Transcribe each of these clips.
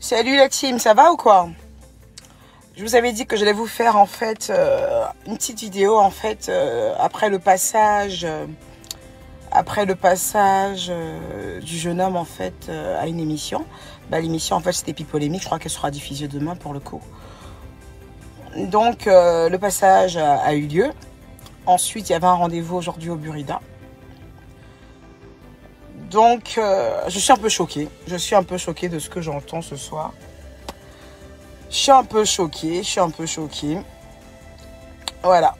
Salut la team, ça va ou quoi? Je vous avais dit que j'allais vous faire en fait une petite vidéo en fait après le passage du jeune homme en fait à une émission. L'émission en fait c'était Pipolémique, je crois qu'elle sera diffusée demain pour le coup. Donc le passage a eu lieu. Ensuite il y avait un rendez-vous aujourd'hui au Burida. Donc je suis un peu choquée. Je suis un peu choquée de ce que j'entends ce soir. Je suis un peu choquée. Voilà.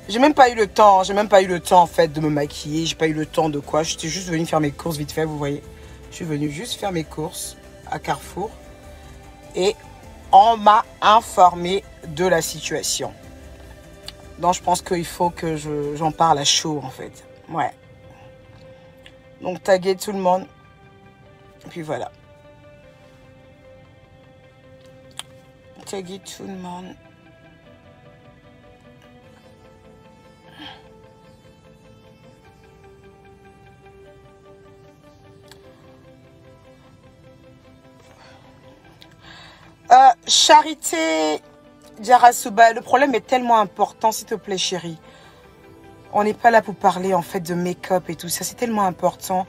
J'ai même pas eu le temps en fait de me maquiller. J'ai pas eu le temps de quoi. J'étais juste venue faire mes courses vite fait, vous voyez. Je suis venue juste faire mes courses à Carrefour. Et on m'a informé de la situation. Donc je pense qu'il faut que j'en parle à chaud en fait. Ouais. Donc taguer tout le monde. Et puis voilà. Taguer tout le monde. Charité Diarasuba, le problème est tellement important, s'il te plaît chérie. On n'est pas là pour parler en fait de make-up et tout ça. C'est tellement important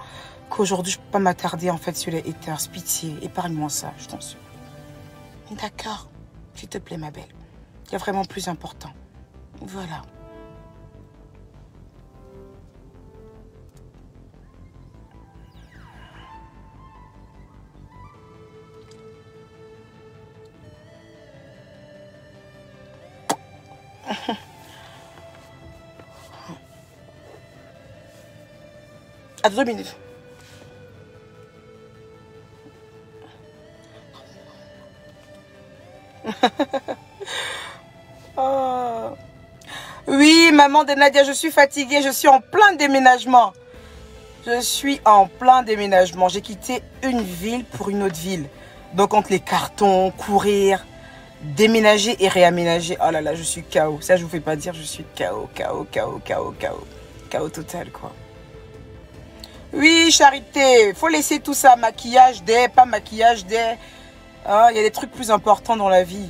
qu'aujourd'hui je ne peux pas m'attarder en fait sur les haters. Pitié, épargne-moi ça, je t'en supplie. D'accord, s'il te plaît ma belle. Il y a vraiment plus important. Voilà. À 2 minutes. Oh. Oui, maman de Nadia, je suis fatiguée, je suis en plein déménagement. J'ai quitté une ville pour une autre ville. Donc entre les cartons, courir, déménager et réaménager. Oh là là, je suis KO. Ça, je vous fais pas dire, je suis KO. KO total, quoi. Oui, Charité, faut laisser tout ça. Maquillage des, pas maquillage des. Il y a des trucs plus importants dans la vie.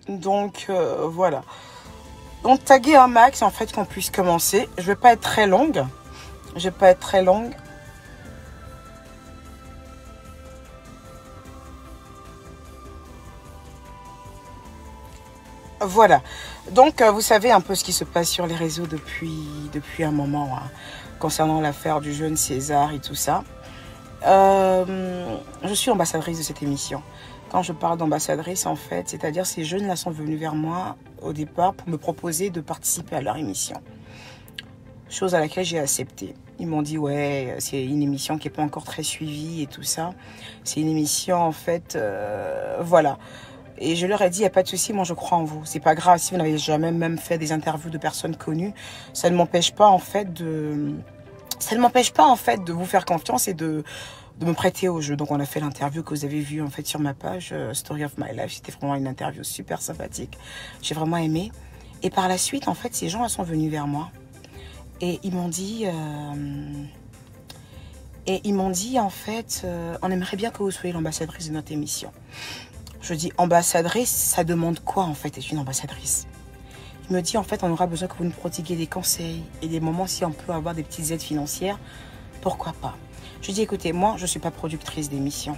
Donc, voilà. Donc, taguer un max, en fait, qu'on puisse commencer. Je vais pas être très longue. Voilà. Donc, vous savez un peu ce qui se passe sur les réseaux depuis un moment, hein, concernant l'affaire du jeune César et tout ça. Je suis ambassadrice de cette émission. Quand je parle d'ambassadrice, en fait, c'est-à-dire ces jeunes-là sont venus vers moi au départ pour me proposer de participer à leur émission. Chose à laquelle j'ai accepté. Ils m'ont dit, ouais, c'est une émission qui n'est pas encore très suivie et tout ça. C'est une émission, en fait, voilà. Et je leur ai dit, il n'y a pas de souci, moi je crois en vous. C'est pas grave si vous n'avez jamais même fait des interviews de personnes connues. Ça ne m'empêche pas, en fait, de vous faire confiance et de me prêter au jeu. Donc on a fait l'interview que vous avez vue en fait sur ma page Story of My Life. C'était vraiment une interview super sympathique. J'ai vraiment aimé. Et par la suite, en fait, ces gens sont venus vers moi. Et ils m'ont dit, en fait, on aimerait bien que vous soyez l'ambassadrice de notre émission. Je dis, ambassadrice, ça demande quoi en fait être une ambassadrice? Il me dit, en fait, on aura besoin que vous nous prodiguiez des conseils et des moments si on peut avoir des petites aides financières. Pourquoi pas? Je dis, écoutez, moi, je ne suis pas productrice d'émissions.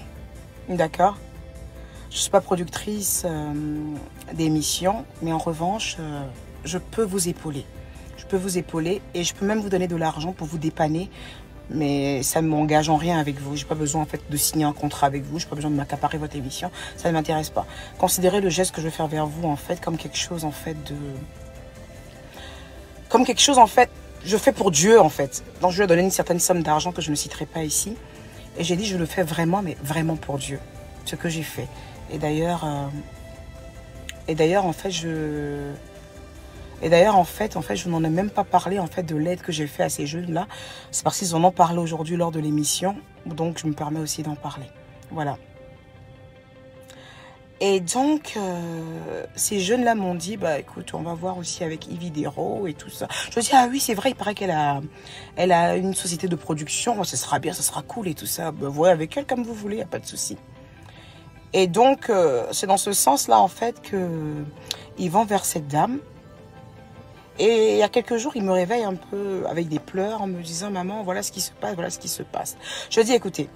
D'accord? Je ne suis pas productrice d'émissions, mais en revanche, je peux vous épauler. Je peux vous épauler et je peux même vous donner de l'argent pour vous dépanner. Mais ça ne m'engage en rien avec vous. Je n'ai pas besoin en fait de signer un contrat avec vous. Je n'ai pas besoin de m'accaparer votre émission. Ça ne m'intéresse pas. Considérez le geste que je vais faire vers vous en fait comme quelque chose en fait de... Comme quelque chose en fait, je fais pour Dieu en fait. Donc je lui ai donné une certaine somme d'argent que je ne citerai pas ici. Et j'ai dit je le fais vraiment, mais vraiment pour Dieu. Ce que j'ai fait. Et d'ailleurs, en fait, je n'en ai même pas parlé en fait de l'aide que j'ai fait à ces jeunes-là. C'est parce qu'ils en ont parlé aujourd'hui lors de l'émission. Donc, je me permets aussi d'en parler. Voilà. Et donc, ces jeunes-là m'ont dit, bah écoute, on va voir aussi avec Ividero et tout ça. Je dis, ah oui, c'est vrai, il paraît elle a une société de production, oh, ça sera bien, ça sera cool et tout ça. Bah, voyez avec elle comme vous voulez, il n'y a pas de souci. Et donc, c'est dans ce sens-là, en fait, qu'ils vont vers cette dame. Et il y a quelques jours, il me réveille un peu avec des pleurs en me disant, maman, voilà ce qui se passe, voilà ce qui se passe. Je dis, écoutez,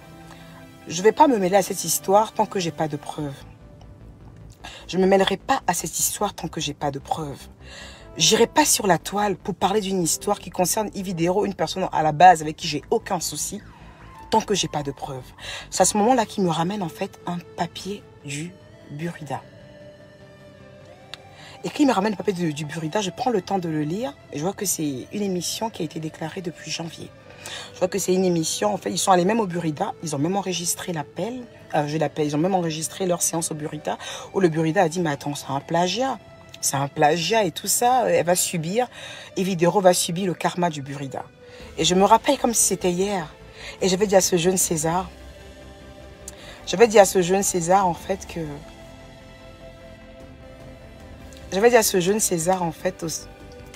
je ne vais pas me mêler à cette histoire tant que j'ai pas de preuves. Je ne me mêlerai pas à cette histoire tant que j'ai pas de preuves. J'irai pas sur la toile pour parler d'une histoire qui concerne Ividero, une personne à la base avec qui j'ai aucun souci, tant que j'ai pas de preuves. C'est à ce moment-là qu'il me ramène en fait un papier du Burida. Et quand il me ramène le papier du Burida, je prends le temps de le lire et je vois que c'est une émission qui a été déclarée depuis janvier. Je vois que c'est une émission, en fait, ils sont allés même au Burida, ils ont même enregistré l'appel, ils ont même enregistré leur séance au Burida, où le Burida a dit, mais attends, c'est un plagiat et tout ça, elle va subir, Ividero va subir le karma du Burida. Et je me rappelle comme si c'était hier, et j'avais dit à ce jeune César, en fait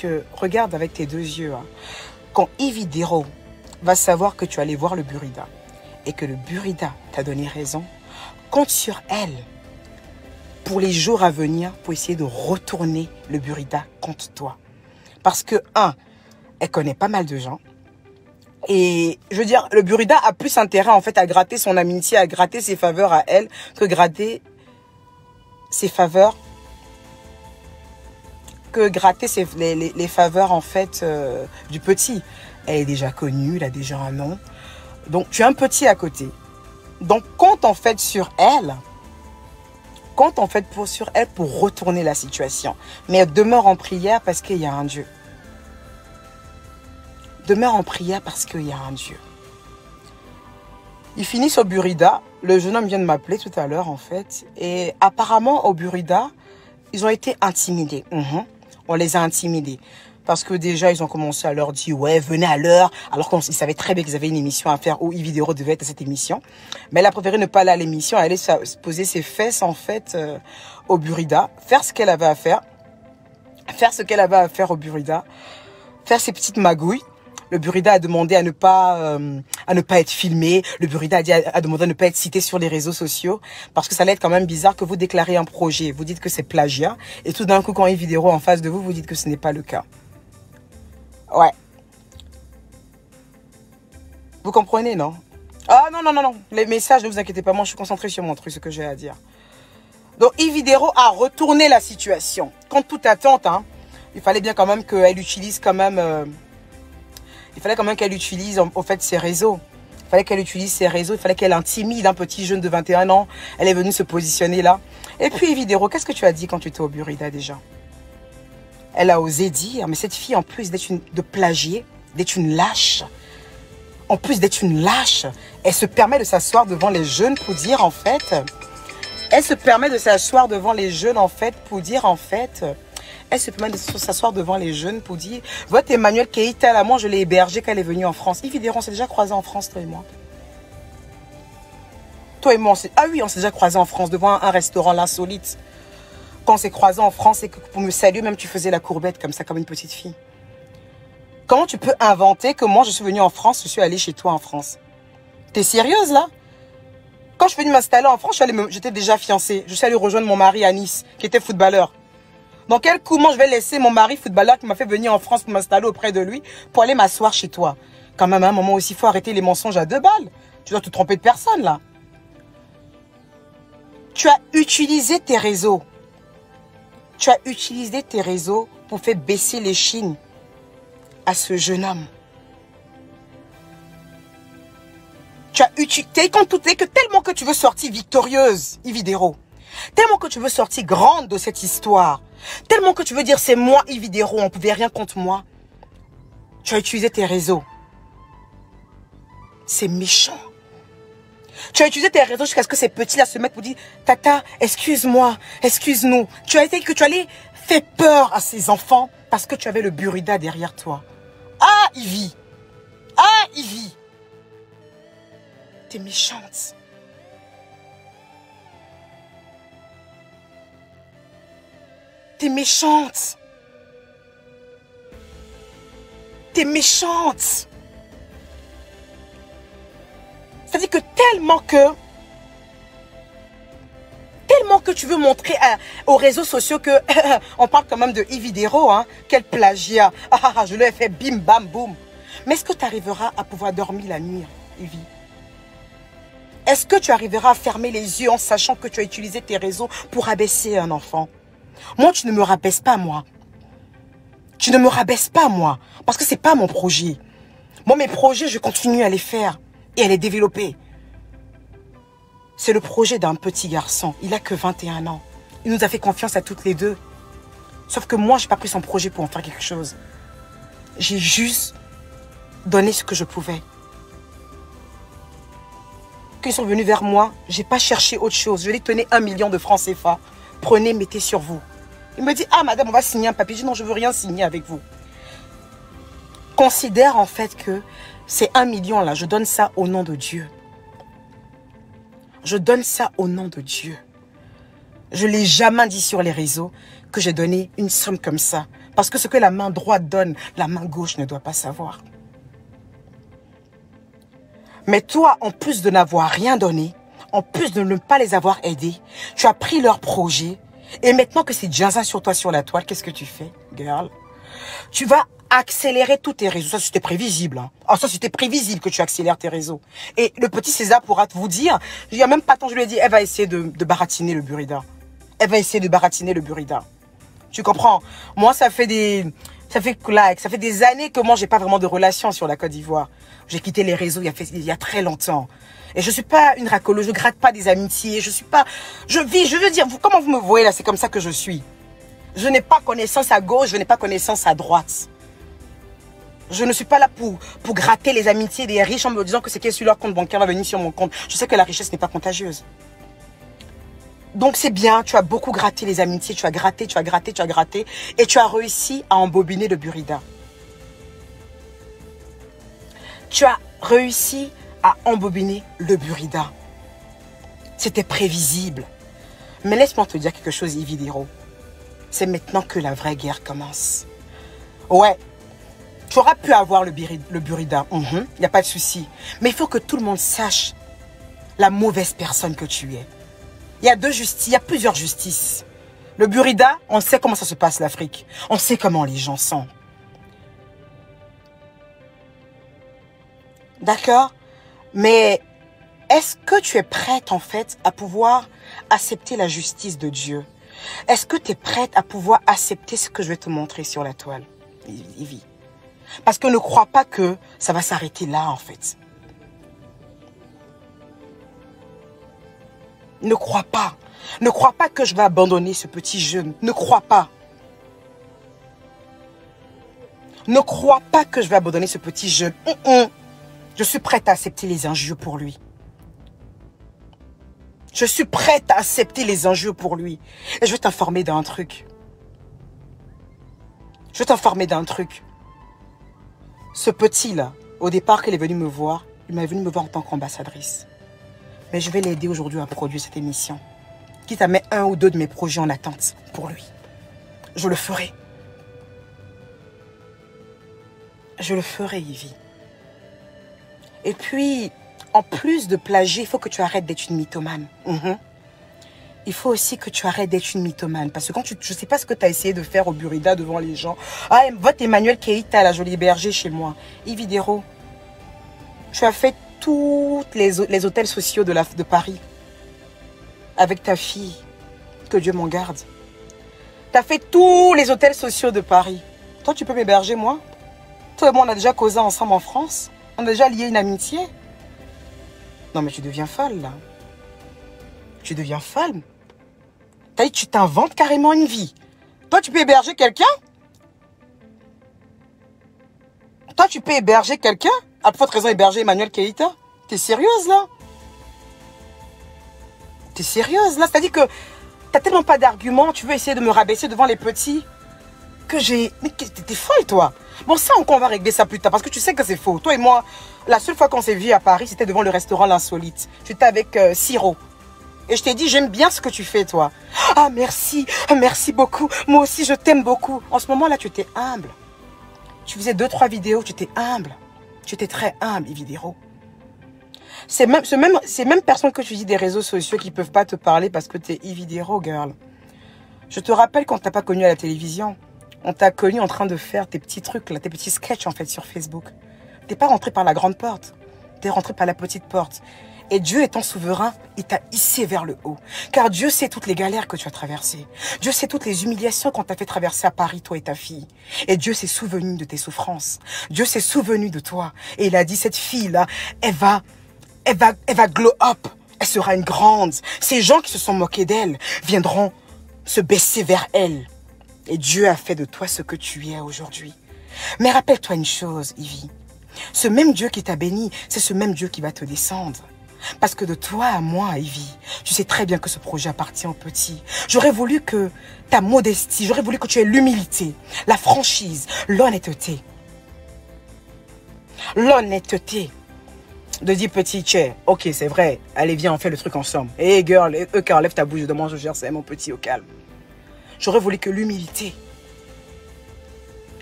que, regarde avec tes deux yeux, hein, quand Ividero va savoir que tu es allé voir le Burida et que le Burida t'a donné raison, compte sur elle pour les jours à venir pour essayer de retourner le Burida contre toi. Parce que, elle connaît pas mal de gens. Et je veux dire, le Burida a plus intérêt en fait à gratter son amitié, à gratter ses faveurs à elle, que gratter ses faveurs, les faveurs en fait du petit. Elle est déjà connue, elle a déjà un nom. Donc, tu as un petit à côté. Donc, compte en fait sur elle. Sur elle pour retourner la situation. Mais demeure en prière parce qu'il y a un Dieu. Demeure en prière parce qu'il y a un Dieu. Ils finissent au Burida. Le jeune homme vient de m'appeler tout à l'heure en fait. Et apparemment au Burida, ils ont été intimidés. On les a intimidés. Parce que déjà, ils ont commencé à leur dire, ouais, venez à l'heure. Alors qu'ils savaient très bien qu'ils avaient une émission à faire où Ividero devait être à cette émission. Mais elle a préféré ne pas aller à l'émission, aller se poser ses fesses, en fait, au Burida. Faire ce qu'elle avait à faire. Au Burida. Faire ses petites magouilles. Le Burida a demandé à ne pas être filmé. Le Burida a demandé à ne pas être cité sur les réseaux sociaux. Parce que ça allait être quand même bizarre que vous déclarez un projet. Vous dites que c'est plagiat. Et tout d'un coup, quand Ividero en face de vous, vous dites que ce n'est pas le cas. Ouais. Vous comprenez, non? Ah non. Les messages, ne vous inquiétez pas, moi je suis concentrée sur mon truc, ce que j'ai à dire. Donc Ividero a retourné la situation. Contre toute attente, hein, il fallait bien quand même qu'elle utilise quand même... qu'elle utilise en fait ses réseaux. Il fallait qu'elle intimide un petit jeune de 21 ans. Elle est venue se positionner là. Et puis Ividero, qu'est-ce que tu as dit quand tu étais au Burida déjà? Elle a osé dire, mais cette fille, en plus de plagier, d'être une lâche, elle se permet de s'asseoir devant les jeunes pour dire, en fait, votre Emmanuel Keïta, là, moi, je l'ai hébergé quand elle est venue en France. Ividero, on s'est déjà croisés en France, toi et moi. On s'est déjà croisés en France, devant un restaurant, l'insolite. Quand on s'est croisés en France et que pour me saluer, même tu faisais la courbette comme ça, comme une petite fille. Comment tu peux inventer que moi, je suis venue en France, je suis allée chez toi en France? T'es sérieuse, là? Quand je suis venue m'installer en France, j'étais déjà fiancée. Je suis allée rejoindre mon mari à Nice, qui était footballeur. Dans quel coup, moi, je vais laisser mon mari footballeur qui m'a fait venir en France pour m'installer auprès de lui, pour aller m'asseoir chez toi? Quand même, à un moment aussi, il faut arrêter les mensonges à 2 balles. Tu dois te tromper de personne, là. Tu as utilisé tes réseaux. Pour faire baisser les chines à ce jeune homme. Tu as utilisé que tellement que tu veux sortir victorieuse, Ividero. Tellement que tu veux sortir grande de cette histoire. Tellement que tu veux dire c'est moi, Ividero, on ne pouvait rien contre moi. Tu as utilisé tes réseaux. C'est méchant. Tu as utilisé tes réseaux jusqu'à ce que ces petits-là se mettent pour dire Tata, excuse-moi, excuse-nous. Tu allais faire peur à ces enfants parce que tu avais le Burida derrière toi. Ah, Ivy. T'es méchante. T'es méchante. T'es méchante. C'est-à-dire que tellement que tu veux montrer aux réseaux sociaux que on parle quand même de Yves Dero, hein, quel plagiat. Je lui ai fait bim bam boum. Mais est-ce que tu arriveras à pouvoir dormir la nuit, Yves? Est-ce que tu arriveras à fermer les yeux en sachant que tu as utilisé tes réseaux pour abaisser un enfant? Moi, tu ne me rabaisses pas, moi. Tu ne me rabaisses pas, moi. Parce que ce n'est pas mon projet. Moi, mes projets, je continue à les faire et à les développer. C'est le projet d'un petit garçon. Il n'a que 21 ans. Il nous a fait confiance à toutes les deux. Sauf que moi, je n'ai pas pris son projet pour en faire quelque chose. J'ai juste donné ce que je pouvais. Quand ils sont venus vers moi, je n'ai pas cherché autre chose. Je lui ai donné 1 million de francs CFA. Prenez, mettez sur vous. Il me dit, ah madame, on va signer un papier. Je dis, non, je ne veux rien signer avec vous. Considère en fait que ces 1 million là, je donne ça au nom de Dieu. Je donne ça au nom de Dieu. Je ne l'ai jamais dit sur les réseaux que j'ai donné une somme comme ça. Parce que ce que la main droite donne, la main gauche ne doit pas savoir. Mais toi, en plus de n'avoir rien donné, en plus de ne pas les avoir aidés, tu as pris leur projet. Et maintenant que c'est Jaza sur toi sur la toile, qu'est-ce que tu fais, girl? Tu vas accélérer tous tes réseaux. Ça, c'était prévisible. Hein. Ah, ça, c'était prévisible que tu accélères tes réseaux. Et le petit César pourra vous dire, il n'y a même pas tant, je lui ai dit, elle va essayer de baratiner le burrida. Elle va essayer de baratiner le burrida. Tu comprends? Moi, ça fait des années que moi, j'ai pas vraiment de relation sur la Côte d'Ivoire. J'ai quitté les réseaux il y a très longtemps. Et je suis pas une racoleuse, je gratte pas des amitiés, je veux dire, comment vous me voyez là, c'est comme ça que je suis. Je n'ai pas connaissance à gauche, je n'ai pas connaissance à droite. Je ne suis pas là pour gratter les amitiés des riches en me disant que ce qui est sur leur compte bancaire va venir sur mon compte. Je sais que la richesse n'est pas contagieuse. Donc c'est bien, tu as beaucoup gratté les amitiés, tu as gratté, et tu as réussi à embobiner le burrida. Tu as réussi à embobiner le burrida. C'était prévisible. Mais laisse-moi te dire quelque chose, Yves Dero. C'est maintenant que la vraie guerre commence. Ouais, tu auras pu avoir le burrida, il n'y a pas de souci. Mais il faut que tout le monde sache la mauvaise personne que tu es. Il y a il y a plusieurs justices. Le burrida, on sait comment ça se passe l'Afrique. On sait comment les gens sont. D'accord? Mais est-ce que tu es prête en fait à pouvoir accepter la justice de Dieu? Est-ce que tu es prête à pouvoir accepter ce que je vais te montrer sur la toile, Ivy? Parce que ne crois pas que ça va s'arrêter là en fait. Ne crois pas. Ne crois pas que je vais abandonner ce petit jeune. Ne crois pas. Ne crois pas que je vais abandonner ce petit jeune. Je suis prête à accepter les injures pour lui. Je suis prête à accepter les injures pour lui. Et je vais t'informer d'un truc. Je vais t'informer d'un truc. Ce petit-là, au départ qu'il est venu me voir, il m'est venu me voir en tant qu'ambassadrice. Mais je vais l'aider aujourd'hui à produire cette émission. Quitte à mettre 1 ou 2 de mes projets en attente pour lui. Je le ferai. Je le ferai, Ivy. Et puis, en plus de plagier, il faut que tu arrêtes d'être une mythomane. Il faut aussi que tu arrêtes d'être une mythomane. Parce que quand je ne sais pas ce que tu as essayé de faire au burrida devant les gens. Ah, vote Emmanuel Keïta, la jolie berger chez moi. Yves Dero, tu as fait tous les hôtels sociaux de Paris. Avec ta fille. Que Dieu m'en garde. Tu as fait tous les hôtels sociaux de Paris. Toi, tu peux m'héberger, moi? Toi et moi, on a déjà causé ensemble en France. On a déjà lié une amitié. Non, mais tu deviens folle, là. Tu deviens folle. Tu t'inventes carrément une vie. Toi, tu peux héberger quelqu'un? Toi, tu peux héberger quelqu'un? À forte raison, héberger Emmanuel Keïta? T'es sérieuse, là? T'es sérieuse, là? C'est-à-dire que t'as tellement pas d'arguments, tu veux essayer de me rabaisser devant les petits que j'ai... Mais t'es folle, toi. Bon, ça, on va régler ça plus tard, parce que tu sais que c'est faux. Toi et moi, la seule fois qu'on s'est vu à Paris, c'était devant le restaurant L'Insolite. J'étais avec Siro. Et je t'ai dit, j'aime bien ce que tu fais, toi. Ah, merci, merci beaucoup. Moi aussi, je t'aime beaucoup. En ce moment-là, tu étais humble. Tu faisais 2-3 vidéos, tu étais humble. Tu étais très humble, Ividero. Ces mêmes personnes que tu dis des réseaux sociaux qui ne peuvent pas te parler parce que tu es Ividero, girl. Je te rappelle qu'on ne t'a pas connu à la télévision. On t'a connu en train de faire tes petits trucs, là, tes petits sketchs en fait sur Facebook. Tu n'es pas rentré par la grande porte. Tu es rentré par la petite porte. Et Dieu étant souverain, il t'a hissé vers le haut. Car Dieu sait toutes les galères que tu as traversées. Dieu sait toutes les humiliations qu'on t'a fait traverser à Paris, toi et ta fille. Et Dieu s'est souvenu de tes souffrances. Dieu s'est souvenu de toi. Et il a dit, cette fille-là, elle va glow up. Elle sera une grande. Ces gens qui se sont moqués d'elle viendront se baisser vers elle. Et Dieu a fait de toi ce que tu es aujourd'hui. Mais rappelle-toi une chose, Ivy. Ce même Dieu qui t'a béni, c'est ce même Dieu qui va te descendre. Parce que de toi à moi, Ivy, tu sais très bien que ce projet appartient aux petits. J'aurais voulu que ta modestie, j'aurais voulu que tu aies l'humilité, la franchise, l'honnêteté. L'honnêteté. De dire petit tchè, ok c'est vrai, allez viens on fait le truc ensemble. Hey girl, lève ta bouche, demande je gère ça mon petit au calme. J'aurais voulu que l'humilité.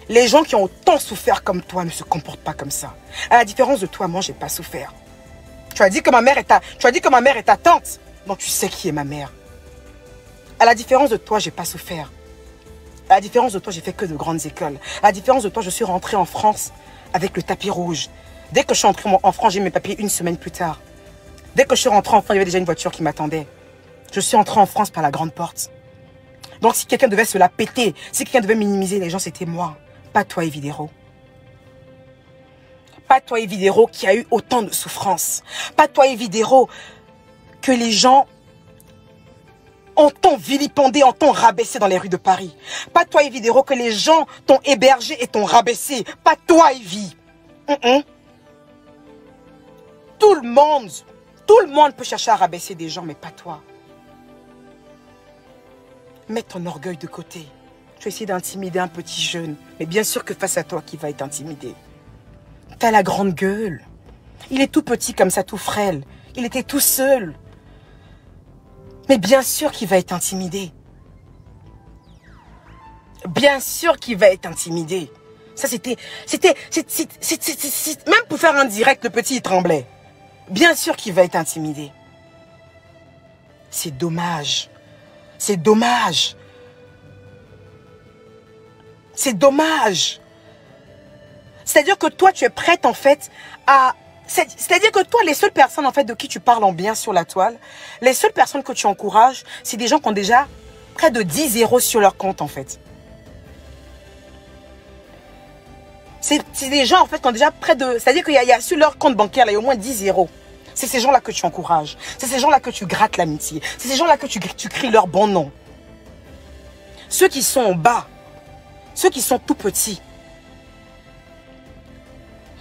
Les gens qui ont autant souffert comme toi ne se comportent pas comme ça. À la différence de toi, moi j'ai pas souffert. Tu as dit que ma mère est ta tante. Donc tu sais qui est ma mère. À la différence de toi, j'ai pas souffert. À la différence de toi, j'ai fait que de grandes écoles. À la différence de toi, je suis rentrée en France avec le tapis rouge. Dès que je suis rentrée en France, j'ai mes papiers une semaine plus tard. Dès que je suis rentrée en France, il y avait déjà une voiture qui m'attendait. Je suis entrée en France par la grande porte. Donc si quelqu'un devait se la péter, si quelqu'un devait minimiser les gens, c'était moi. Pas toi, Evidero. Pas toi, Evidero, qui a eu autant de souffrances. Pas toi, Evidero, que les gens ont t'ont vilipendé, ont t'ont rabaissé dans les rues de Paris. Pas toi, Evidero, que les gens t'ont hébergé et t'ont rabaissé. Pas toi, Evie. Tout le monde peut chercher à rabaisser des gens, mais pas toi. Mets ton orgueil de côté. Tu vas essayer d'intimider un petit jeune, mais bien sûr que face à toi, qui va être intimidé. T'as la grande gueule. Il est tout petit comme ça, tout frêle. Il était tout seul. Mais bien sûr qu'il va être intimidé. Bien sûr qu'il va être intimidé. Ça, même pour faire un direct, le petit, il tremblait. Bien sûr qu'il va être intimidé. C'est dommage. C'est dommage. C'est dommage. C'est-à-dire que toi, tu es prête, en fait, à... C'est-à-dire que toi, les seules personnes, en fait, de qui tu parles en bien sur la toile, les seules personnes que tu encourages, c'est des gens qui ont déjà près de 10 zéros sur leur compte, en fait. C'est des gens, en fait, qui ont déjà près de... C'est-à-dire qu'il y a sur leur compte bancaire, là, il y a au moins 10 zéros. C'est ces gens-là que tu encourages. C'est ces gens-là que tu grattes l'amitié. C'est ces gens-là que tu cries leur bon nom. Ceux qui sont en bas, ceux qui sont tout petits,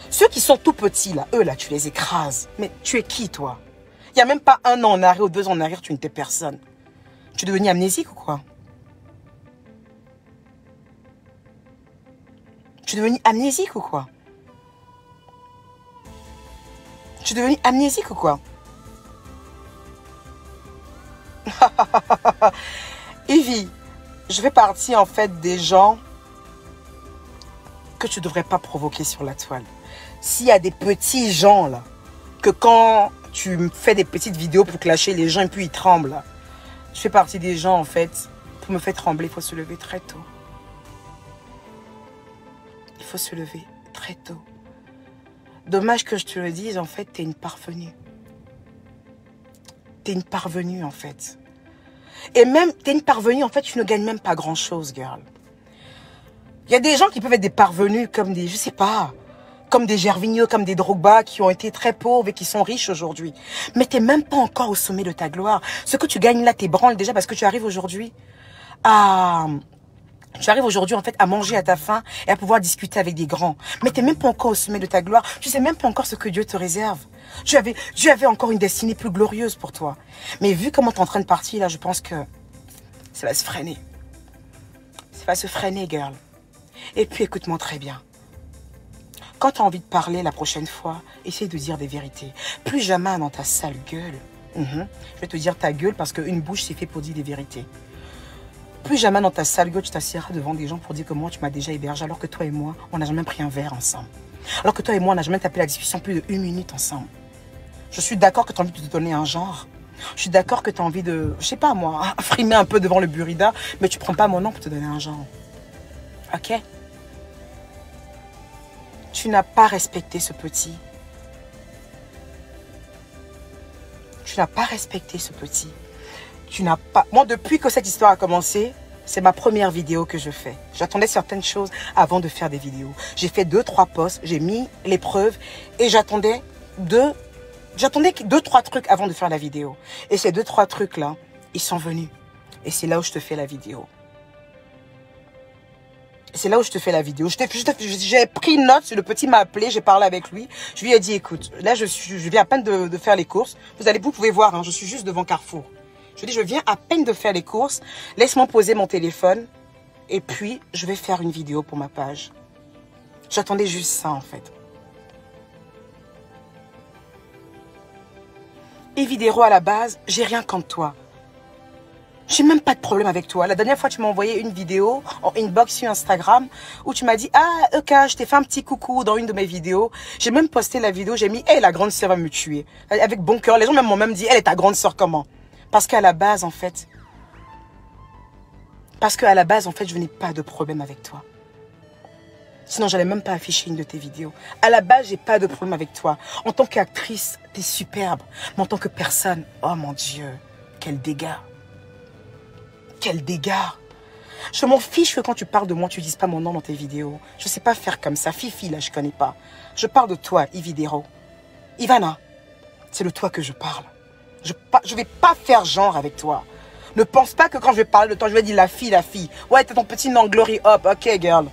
ceux qui sont tout petits, là, eux, là, tu les écrases. Mais tu es qui, toi? Il n'y a même pas 1 an en arrière ou 2 ans en arrière, tu n'étais personne. Tu es devenu amnésique ou quoi? Tu es devenu amnésique ou quoi? Tu es devenu amnésique ou quoi? Evie, je fais partie en fait des gens que tu ne devrais pas provoquer sur la toile. S'il y a des petits gens là, que quand tu me fais des petites vidéos pour clasher les gens et puis ils tremblent là, je fais partie des gens en fait, pour me faire trembler, il faut se lever très tôt. Il faut se lever très tôt. Dommage que je te le dise, en fait, t'es une parvenue. T'es une parvenue, en fait. Et même, t'es une parvenue, en fait, tu ne gagnes même pas grand-chose, girl. Il y a des gens qui peuvent être des parvenus comme des, je sais pas, comme des Gervinho, comme des Drogba, qui ont été très pauvres et qui sont riches aujourd'hui. Mais t'es même pas encore au sommet de ta gloire. Ce que tu gagnes là, t'es branle déjà parce que tu arrives aujourd'hui à... Tu arrives aujourd'hui, en fait, à manger à ta faim et à pouvoir discuter avec des grands. Mais tu n'es même pas encore au sommet de ta gloire. Tu ne sais même pas encore ce que Dieu te réserve. Dieu avait encore une destinée plus glorieuse pour toi. Mais vu comment tu es en train de partir, là, je pense que ça va se freiner. Ça va se freiner, girl. Et puis, écoute-moi très bien. Quand tu as envie de parler la prochaine fois, essaye de dire des vérités. Plus jamais dans ta sale gueule. Je vais te dire ta gueule parce qu'une bouche, c'est fait pour dire des vérités. plus jamais dans ta sale gueule, tu t'assieras devant des gens pour dire que moi, tu m'as déjà hébergé, alors que toi et moi, on n'a jamais pris un verre ensemble. Alors que toi et moi, on n'a jamais tapé la discussion plus de 1 minute ensemble. Je suis d'accord que tu as envie de te donner un genre. Je suis d'accord que tu as envie de, je sais pas moi, frimer un peu devant le burrida, mais tu prends pas mon nom pour te donner un genre. Ok? Tu n'as pas respecté ce petit. Tu n'as pas respecté ce petit. Tu n'as pas... Moi, depuis que cette histoire a commencé, c'est ma première vidéo que je fais. J'attendais certaines choses avant de faire des vidéos. J'ai fait 2-3 posts, j'ai mis les preuves et j'attendais 2-3 trucs avant de faire la vidéo. Et ces 2-3 trucs-là, ils sont venus. Et c'est là où je te fais la vidéo. C'est là où je te fais la vidéo. J'ai pris une note, le petit m'a appelé, j'ai parlé avec lui. Je lui ai dit, écoute, là je viens à peine de faire les courses. Vous pouvez voir, hein, je suis juste devant Carrefour. Je lui ai dit, je viens à peine de faire les courses. Laisse-moi poser mon téléphone. Et puis, je vais faire une vidéo pour ma page. J'attendais juste ça, en fait. Evidero, à la base, j'ai rien contre toi. J'ai même pas de problème avec toi. La dernière fois, tu m'as envoyé une vidéo en inbox sur Instagram où tu m'as dit, ah, ok, je t'ai fait un petit coucou dans une de mes vidéos. J'ai même posté la vidéo, j'ai mis, hey, la grande sœur va me tuer. Avec bon cœur. Les gens m'ont même dit, elle est ta grande sœur comment? Parce qu'à la base, en fait, je n'ai pas de problème avec toi. Sinon, j'allais même pas afficher une de tes vidéos. À la base, j'ai pas de problème avec toi. En tant qu'actrice, t'es superbe. Mais en tant que personne, oh mon Dieu, quel dégât. Quel dégât. Je m'en fiche que quand tu parles de moi, tu dises pas mon nom dans tes vidéos. Je sais pas faire comme ça. Fifi, là, je connais pas. Je parle de toi, Evidero. Ivana, c'est de toi que je parle. Je vais pas faire genre avec toi. Ne pense pas que quand je vais parler de toi, je vais dire la fille. Ouais, t'as ton petit nom glory up. Ok, girl.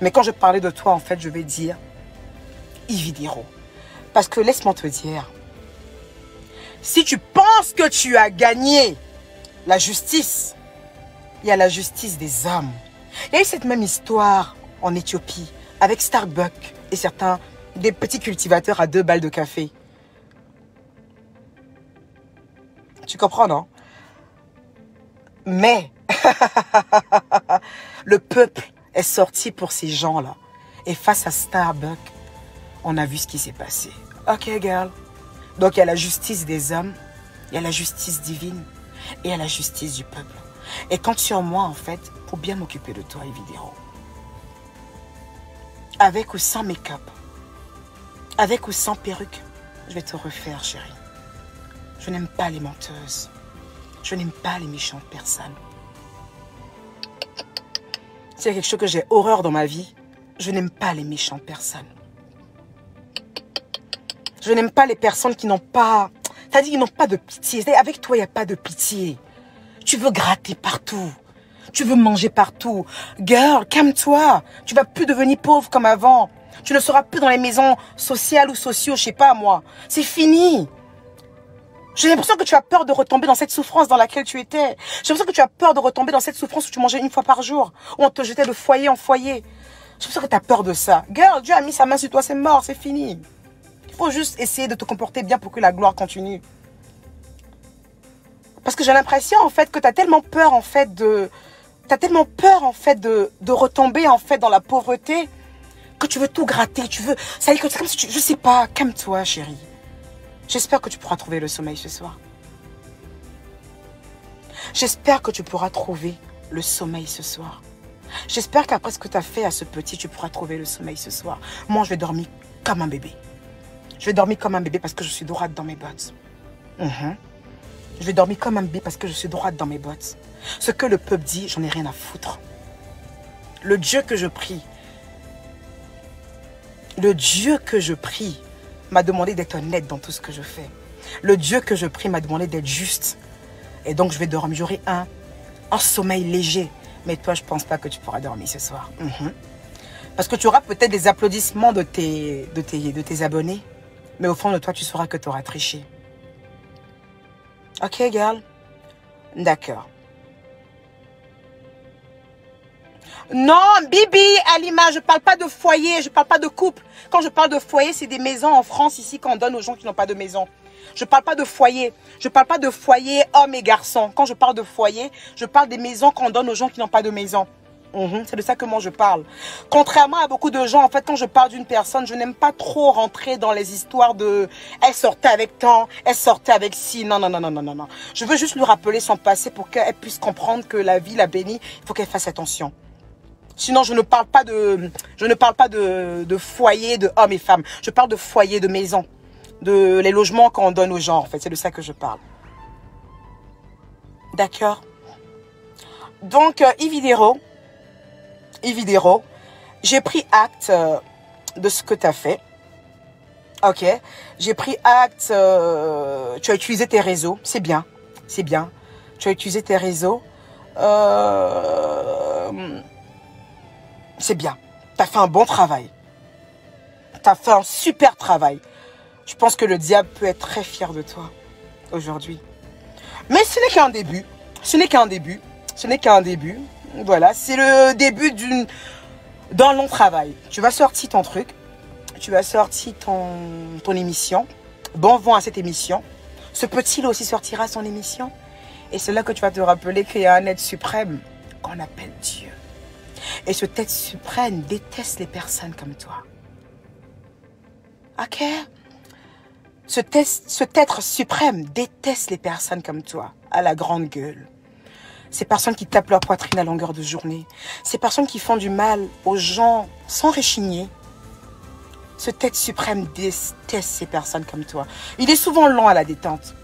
Mais quand je parlais de toi, en fait, je vais dire Evidero. Parce que laisse-moi te dire, si tu penses que tu as gagné la justice, il y a la justice des hommes. Il y a eu cette même histoire en Éthiopie avec Starbucks et certains des petits cultivateurs à 2 balles de café. Tu comprends, non? Mais le peuple est sorti pour ces gens-là. Et face à Starbucks, on a vu ce qui s'est passé. Ok, girl. Donc, il y a la justice des hommes, il y a la justice divine et il y a la justice du peuple. Et compte sur moi, en fait, pour bien m'occuper de toi, Evidero. Avec ou sans make-up, avec ou sans perruque, je vais te refaire, chérie. Je n'aime pas les menteuses. Je n'aime pas les méchantes personnes. S'il y a quelque chose que j'ai horreur dans ma vie, je n'aime pas les méchantes personnes. Je n'aime pas les personnes qui n'ont pas... T'as dit qu'ils n'ont pas de pitié. Avec toi, il n'y a pas de pitié. Tu veux gratter partout. Tu veux manger partout. Girl, calme-toi. Tu vas plus devenir pauvre comme avant. Tu ne seras plus dans les maisons sociales ou sociaux, je sais pas moi. C'est fini. J'ai l'impression que tu as peur de retomber dans cette souffrance dans laquelle tu étais. J'ai l'impression que tu as peur de retomber dans cette souffrance où tu mangeais 1 fois par jour. Où on te jetait de foyer en foyer. J'ai l'impression que tu as peur de ça. Girl, Dieu a mis sa main sur toi, c'est mort, c'est fini. Il faut juste essayer de te comporter bien pour que la gloire continue. Parce que j'ai l'impression, en fait, que tu as tellement peur, en fait, de retomber, en fait, dans la pauvreté, que tu veux tout gratter, tu veux... Ça dit que c'est comme si tu... Je sais pas, calme-toi, chérie. J'espère que tu pourras trouver le sommeil ce soir. J'espère que tu pourras trouver le sommeil ce soir. J'espère qu'après ce que tu as fait à ce petit, tu pourras trouver le sommeil ce soir. Moi, je vais dormir comme un bébé. Je vais dormir comme un bébé parce que je suis droite dans mes bottes. Je vais dormir comme un bébé parce que je suis droite dans mes bottes. Ce que le peuple dit, j'en ai rien à foutre. Le Dieu que je prie m'a demandé d'être honnête dans tout ce que je fais. Le Dieu que je prie m'a demandé d'être juste. Et donc, je vais dormir. J'aurai un sommeil léger. Mais toi, je ne pense pas que tu pourras dormir ce soir. Parce que tu auras peut-être des applaudissements de tes abonnés. Mais au fond de toi, tu sauras que tu auras triché. Ok, girl? D'accord. Non, Bibi, Alima, je ne parle pas de foyer, je ne parle pas de couple. Quand je parle de foyer, c'est des maisons en France ici qu'on donne aux gens qui n'ont pas de maison. Je ne parle pas de foyer. Je ne parle pas de foyer hommes et garçons. Quand je parle de foyer, je parle des maisons qu'on donne aux gens qui n'ont pas de maison. C'est de ça que moi je parle. Contrairement à beaucoup de gens, en fait, quand je parle d'une personne, je n'aime pas trop rentrer dans les histoires de elle sortait avec tant, elle sortait avec ci. Non, non, non, non, non, non, non. Je veux juste lui rappeler son passé pour qu'elle puisse comprendre que la vie l'a bénie. Il faut qu'elle fasse attention. Sinon, je ne parle pas de foyer de hommes et femmes. Je parle de foyer, de maison, de les logements qu'on donne aux gens. En fait, c'est de ça que je parle. D'accord. Donc, Yvidero, j'ai pris acte de ce que tu as fait. Ok. J'ai pris acte. Tu as utilisé tes réseaux. C'est bien. C'est bien. Tu as utilisé tes réseaux. C'est bien. Tu as fait un bon travail. Tu as fait un super travail. Je pense que le diable peut être très fier de toi aujourd'hui. Mais ce n'est qu'un début. Ce n'est qu'un début. Ce n'est qu'un début. Voilà, c'est le début d'un long travail. Tu vas sortir ton truc. Tu vas sortir ton émission. Bon vent à cette émission. Ce petit là aussi sortira son émission. Et c'est là que tu vas te rappeler qu'il y a un être suprême qu'on appelle Dieu. Et ce être suprême déteste les personnes comme toi. Ok? Cet être suprême déteste les personnes comme toi, à la grande gueule. Ces personnes qui tapent leur poitrine à longueur de journée. Ces personnes qui font du mal aux gens sans réchigner. Ce être suprême déteste ces personnes comme toi. Il est souvent lent à la détente.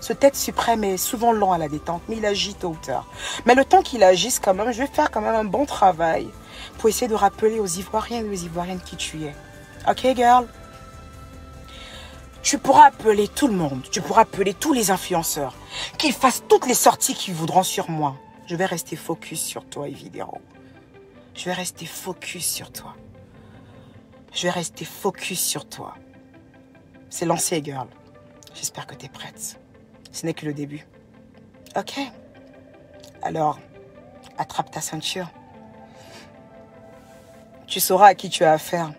Ce être suprême est souvent lent à la détente, mais il agit tôt ou tard. Mais le temps qu'il agisse quand même, je vais faire quand même un bon travail pour essayer de rappeler aux Ivoiriens et aux Ivoiriennes qui tu es. Ok, girl? Tu pourras appeler tout le monde, tu pourras appeler tous les influenceurs, qu'ils fassent toutes les sorties qu'ils voudront sur moi. Je vais rester focus sur toi, Yvidero. Je vais rester focus sur toi. Je vais rester focus sur toi. C'est lancé, girl. J'espère que tu es prête. Ce n'est que le début. Ok? Alors, attrape ta ceinture. Tu sauras à qui tu as affaire.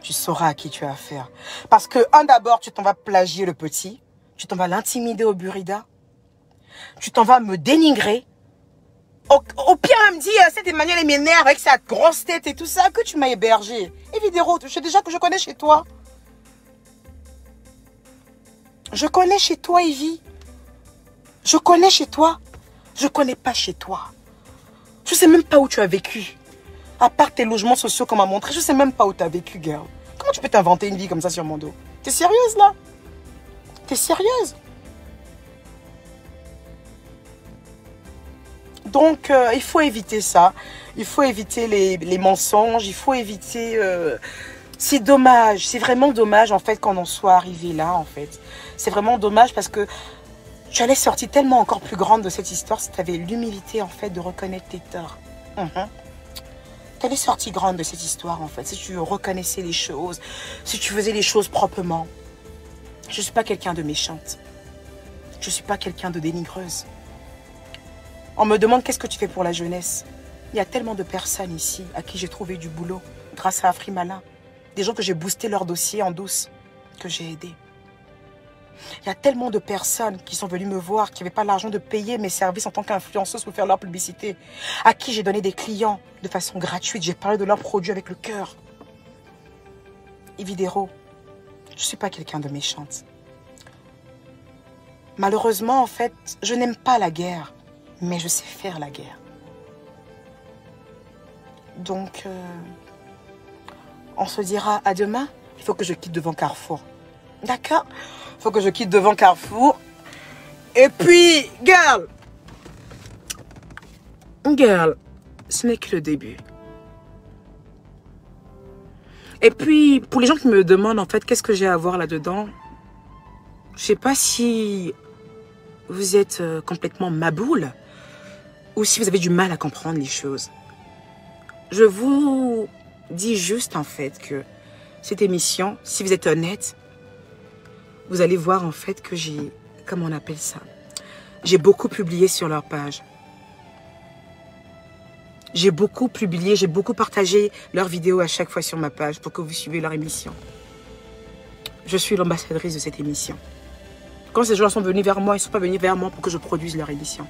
Tu sauras à qui tu as affaire. Parce que, d'abord, tu t'en vas plagier le petit. Tu t'en vas l'intimider au burida. Tu t'en vas me dénigrer. Au pire, elle me dit, cette Emmanuel, elle m'énerve avec sa grosse tête et tout ça, que tu m'as hébergé. Yvidero, je sais déjà que je connais chez toi. Je connais chez toi, Yvi. Je connais chez toi. Je connais pas chez toi. Je sais même pas où tu as vécu. À part tes logements sociaux qu'on m'a montré, je sais même pas où tu as vécu, girl. Comment tu peux t'inventer une vie comme ça sur mon dos? T'es sérieuse, là? T'es sérieuse? Donc, il faut éviter ça. Il faut éviter les mensonges. Il faut éviter... C'est dommage. C'est vraiment dommage, en fait, qu'on en soit arrivé là, en fait. C'est vraiment dommage parce que tu allais sortir tellement encore plus grande de cette histoire si tu avais l'humilité, en fait, de reconnaître tes torts. Tu allais sortir grande de cette histoire, en fait, si tu reconnaissais les choses, si tu faisais les choses proprement. Je ne suis pas quelqu'un de méchante. Je ne suis pas quelqu'un de dénigreuse. On me demande qu'est-ce que tu fais pour la jeunesse. Il y a tellement de personnes ici à qui j'ai trouvé du boulot grâce à Afrimalin. Des gens que j'ai boosté leur dossier en douce, que j'ai aidé. Il y a tellement de personnes qui sont venues me voir, qui n'avaient pas l'argent de payer mes services en tant qu'influenceuse pour faire leur publicité, à qui j'ai donné des clients de façon gratuite. J'ai parlé de leurs produits avec le cœur. Yvidero, je ne suis pas quelqu'un de méchante. Malheureusement, en fait, je n'aime pas la guerre, mais je sais faire la guerre. Donc, on se dira à demain. Il faut que je quitte devant Carrefour. D'accord? Il faut que je quitte devant Carrefour. Et puis, girl, ce n'est que le début. Et puis, pour les gens qui me demandent, en fait, qu'est-ce que j'ai à voir là-dedans, je ne sais pas si vous êtes complètement maboule ou si vous avez du mal à comprendre les choses. Je vous dis juste, en fait, que cette émission, si vous êtes honnête, vous allez voir, en fait, que j'ai, comment on appelle ça, j'ai beaucoup publié sur leur page. J'ai beaucoup publié, j'ai beaucoup partagé leurs vidéos à chaque fois sur ma page pour que vous suiviez leur émission. Je suis l'ambassadrice de cette émission. Quand ces gens sont venus vers moi, ils ne sont pas venus vers moi pour que je produise leur émission.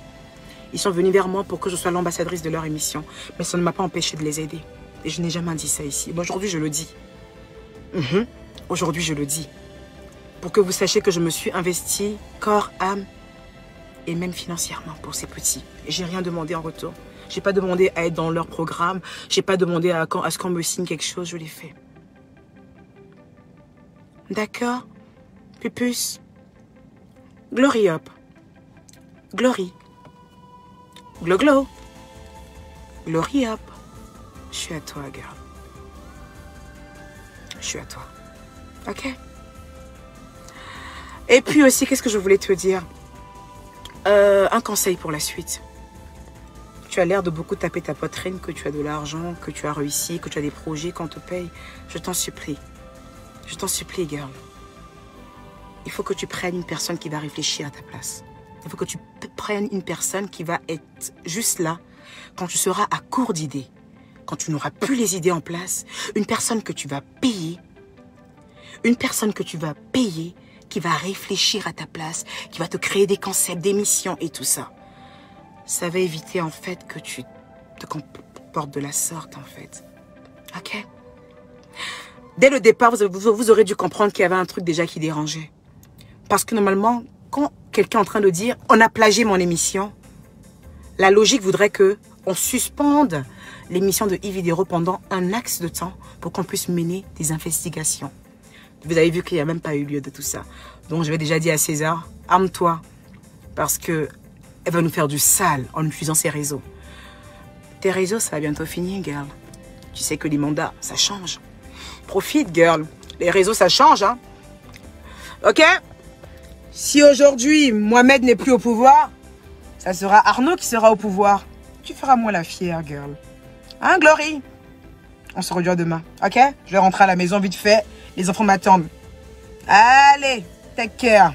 Ils sont venus vers moi pour que je sois l'ambassadrice de leur émission. Mais ça ne m'a pas empêché de les aider. Et je n'ai jamais dit ça ici. Bon, aujourd'hui, je le dis. Aujourd'hui, je le dis. Pour que vous sachiez que je me suis investie corps, âme et même financièrement pour ces petits. Et j'ai rien demandé en retour. J'ai pas demandé à être dans leur programme. J'ai pas demandé à ce qu'on me signe quelque chose. Je l'ai fait. D'accord? Pupus? Glory up. Glory. Glow glow. Glory up. Je suis à toi, girl. Je suis à toi. Ok? Et puis aussi, qu'est-ce que je voulais te dire? Un conseil pour la suite. Tu as l'air de beaucoup taper ta poitrine, que tu as de l'argent, que tu as réussi, que tu as des projets, qu'on te paye. Je t'en supplie. Je t'en supplie, girl. Il faut que tu prennes une personne qui va réfléchir à ta place. Il faut que tu prennes une personne qui va être juste là quand tu seras à court d'idées. Quand tu n'auras plus les idées en place. Une personne que tu vas payer. Une personne que tu vas payer qui va réfléchir à ta place, qui va te créer des concepts, des missions et tout ça. Ça va éviter en fait que tu te comportes de la sorte en fait. Ok? Dès le départ, vous aurez dû comprendre qu'il y avait un truc déjà qui dérangeait. Parce que normalement, quand quelqu'un est en train de dire « on a plagié mon émission », la logique voudrait que on suspende l'émission de Yves Vidéro pendant un axe de temps pour qu'on puisse mener des investigations. Vous avez vu qu'il n'y a même pas eu lieu de tout ça. Donc, je vais déjà dire à César, arme-toi. Parce que elle va nous faire du sale en utilisant ses réseaux. Tes réseaux, ça va bientôt finir, girl. Tu sais que les mandats, ça change. Profite, girl. Les réseaux, ça change, hein. Ok? Si aujourd'hui, Mohamed n'est plus au pouvoir, ça sera Arnaud qui sera au pouvoir. Tu feras moins la fière, girl. Hein, Glory? On se rejoint demain, ok? Je vais rentrer à la maison vite fait. Les enfants m'attendent. Allez, take care.